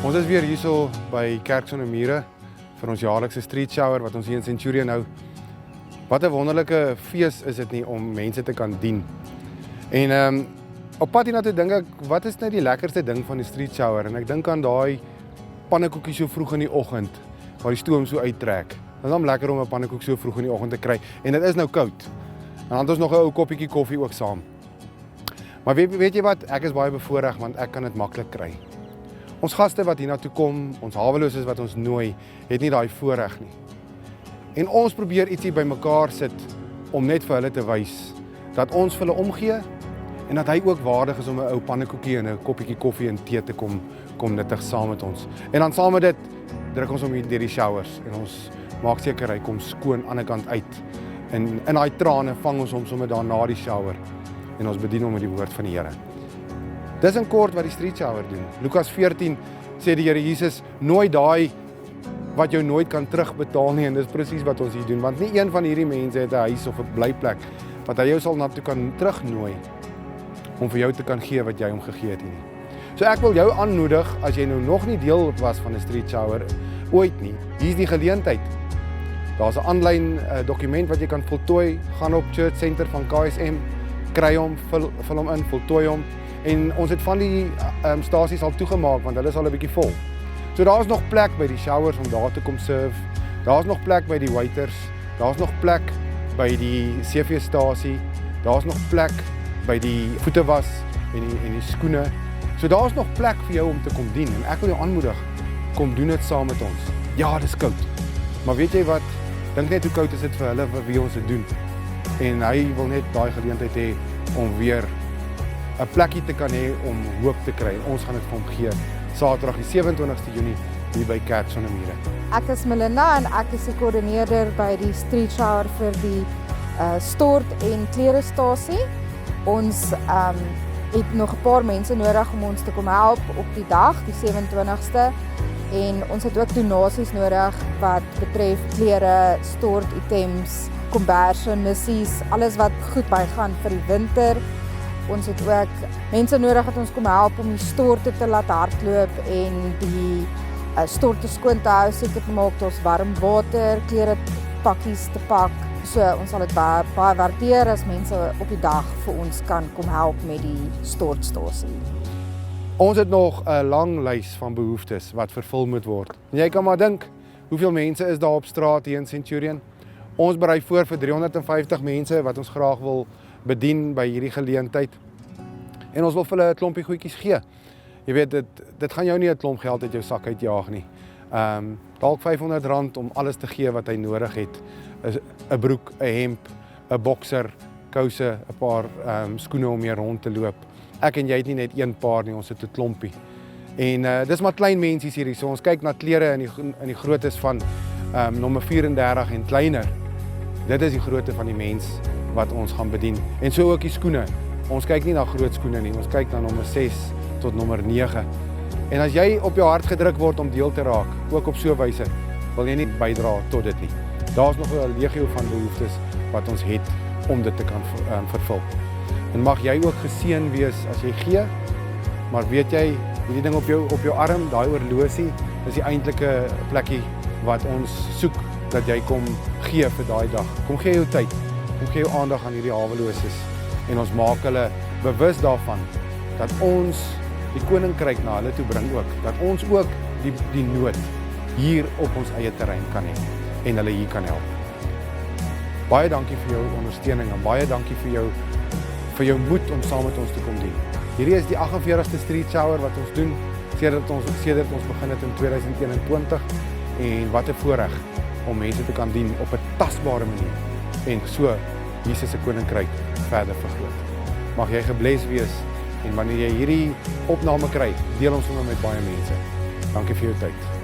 Ons is weer hierso by Kerk Sonder Mure vir ons jaarlikse street shower wat ons hier in Centurion hou. Wat 'n wonderlike fees is dit nie om mense te kan dien. En op pad hiernatoe dink ek, wat is nou die lekkerste ding van die street shower? En ek dink aan daai pannekoekie so vroeg in die oggend waar die stoom so uittrek. Dit is dan lekker om 'n pannekoek so vroeg in die oggend te kry en dit is nou koud. En dan het ons nog 'n ou koppietjie koffie ook saam. Maar weet jy wat, ek is baie bevoorreg want ek kan dit maklik kry. Ons gaste wat hiernatoe kom, ons haweloses wat ons nooi, het nie daai voorreg nie. En ons probeer ietsie bymekaar sit om net vir hulle te wys dat ons vir hulle omgee en dat hy ook waardig is om 'n ou pannekoekie en 'n koppietjie koffie en tee te kom nuttig saam met ons. En dan saam met dit druk ons hom hier deur die showers en ons maak seker hy kom skoon aan die ander kant uit. En in daai trane vang ons hom sommer daar na die shower en ons bedien hom met die woord van die Here. Dis in kort wat die street shower doen. Lukas 14 sê die Here Jesus, nooi daai wat jou nooit kan terugbetaal nie, en dis presies wat ons hier doen, want nie een van hierdie mense het 'n huis of 'n blyplek wat hy jou sal na toe kan terugnooi om vir jou te kan gee wat jy hom gegee het nie. So ek wil jou aanmoedig, as jy nou nog nie deel was van 'n street shower ooit nie, hier is die geleentheid. Daar's 'n aanlyn dokument wat jy kan voltooi, gaan op Church Center van KSM, kry hom, vul hom in, voltooi hom. En ons het van die stasies al toegemaak want hulle is al 'n bietjie vol. So daar's nog plek by die showers om daar te kom serve. Daar's nog plek by die waiters. Daar's nog plek by die CV-stasie. Daar's nog plek by die voetewas en die skoene. So daar's nog plek vir jou om te kom dien en ek wil jou aanmoedig, kom doen dit saam met ons. Ja, dis koud. Maar weet jy wat? Dink net hoe koud is dit vir hulle vir wie ons dit doen. En hy wil net daai geleentheid hê om weer 'n plekkie te kan hê om hoop te kry. Ons gaan dit vir hom gee. Saterdag die 27ste Junie hier by Kerk Sonder Mure. Ek is Melinda en ek is die koördineerder by die street shower vir die stort en klerestasie. Ons het nog 'n paar mense nodig om ons te kom help op die dag, die 27ste. En ons het ook donasies nodig wat betref klere, stort items, komberse, missies, alles wat goed bygaan vir die winter. Ons het ook mense nodig wat ons kom help om die storte te laat hardloop en die storte skoon te hou, seker te maak dat ons warm water, klere pakkies te pak. So ons sal dit baie waardeer as mense op die dag vir ons kan kom help met die stortstasie. Ons het nog 'n lang lys van behoeftes wat vervul moet word. En jy kan maar dink, hoeveel mense is daar op straat hier in Centurion? Ons berei voor vir 350 mense wat ons graag wil bedien by hierdie geleentheid. En ons wil vir hulle 'n klompie goedjies gee. Jy weet, dit gaan jou nie 'n klomp geld uit jou sak uitjaag nie. Dalk R500 om alles te gee wat hy nodig het. 'n broek, 'n hemp, 'n bokser, kouse, 'n paar skoene om mee rond te loop. Ek en jy het nie net een paar nie, ons het 'n klompie. En dis maar klein mensies hierdie. So ons kyk na klere in die groottes van nommer 34 en kleiner. Dit is die grootte van die mens wat ons gaan bedien. En so ook die skoene. Ons kyk nie na groot skoene nie, ons kyk na nommer 6 tot nommer 9. En as jy op jou hart gedruk word om deel te raak, ook op so 'n wyse, wil jy nie bydra tot dit nie. Daar's nog 'n legio van behoeftes wat ons het om dit te kan vervul. En mag jy ook geseën wees as jy gee, maar weet jy, hierdie ding op jou arm, daai oorlosie, is die eintlike plekkie wat ons soek dat jy kom gee vir daai dag. Kom gee jou tyd, kom gee jou aandag aan hierdie haweloses en ons maak hulle bewus daarvan dat ons die koninkryk na hulle toe bring ook, dat ons ook die nood hier op ons eie terrein kan hê en hulle hier kan help. Baie dankie vir jou ondersteuning en baie dankie vir jou moed om saam met ons te kom dien. Hierdie is die 48ste street shower wat ons doen sedert ons begin het in 2021 en wat 'n voorreg om mense te kan dien op 'n tasbare manier en so Jesus se koninkryk verder vergroot. Mag jy gebless wees en wanneer jy hierdie opname kry, deel ons sommer met baie mense. Dankie vir jou tyd.